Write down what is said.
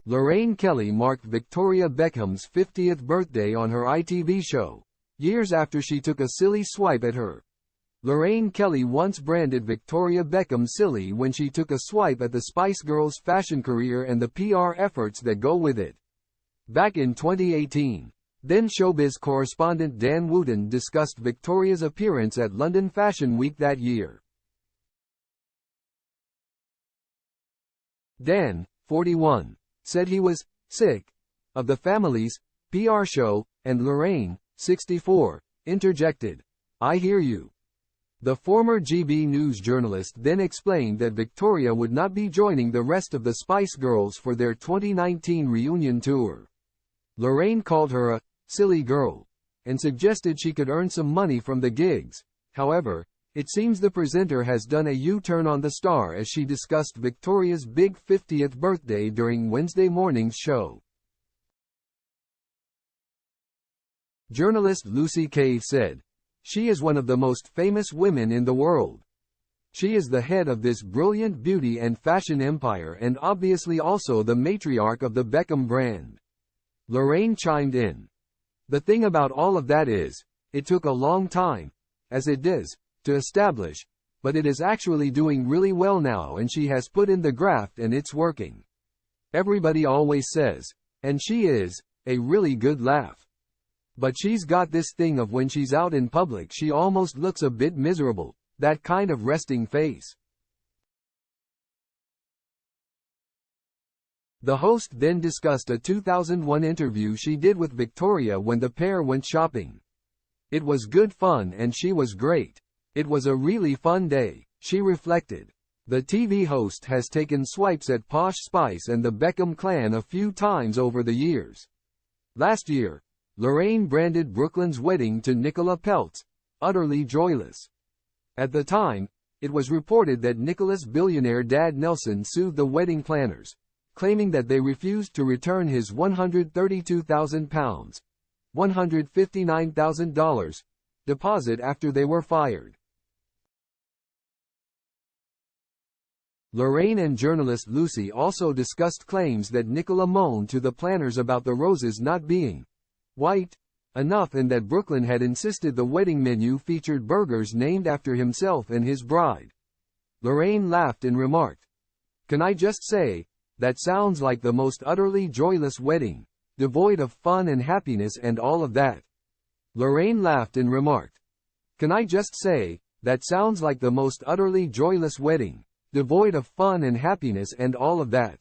Lorraine Kelly marked Victoria Beckham's 50th birthday on her ITV show, years after she took a silly swipe at her. Lorraine Kelly once branded Victoria Beckham silly when she took a swipe at the Spice Girls' fashion career and the PR efforts that go with it. Back in 2018, then showbiz correspondent Dan Wooten discussed Victoria's appearance at London Fashion Week that year. Dan, 41, said he was sick of the family's PR show, and Lorraine, 64, interjected, "I hear you." The former GB News journalist then explained that Victoria would not be joining the rest of the Spice Girls for their 2019 reunion tour. Lorraine called her a silly girl and suggested she could earn some money from the gigs. However, it seems the presenter has done a U-turn on the star as she discussed Victoria's big 50th birthday during Wednesday morning's show. Journalist Lucy Kay said, "She is one of the most famous women in the world. She is the head of this brilliant beauty and fashion empire and obviously also the matriarch of the Beckham brand." Lorraine chimed in, "The thing about all of that is, it took a long time, as it does, to establish, but it is actually doing really well now and she has put in the graft and it's working. Everybody always says, and she is, a really good laugh. But she's got this thing of when she's out in public she almost looks a bit miserable, that kind of resting face." The host then discussed a 2001 interview she did with Victoria when the pair went shopping. "It was good fun and she was great. It was a really fun day," she reflected. The TV host has taken swipes at Posh Spice and the Beckham clan a few times over the years. Last year, Lorraine branded Brooklyn's wedding to Nicola Peltz utterly joyless. At the time, it was reported that Nicola's billionaire dad Nelson sued the wedding planners, claiming that they refused to return his £132,000, $159,000, deposit after they were fired. Lorraine and journalist Lucy also discussed claims that Nicola moaned to the planners about the roses not being white enough and that Brooklyn had insisted the wedding menu featured burgers named after himself and his bride. Lorraine laughed and remarked, "Can I just say, that sounds like the most utterly joyless wedding, devoid of fun and happiness and all of that." Lorraine laughed and remarked, "Can I just say, that sounds like the most utterly joyless wedding, devoid of fun and happiness and all of that."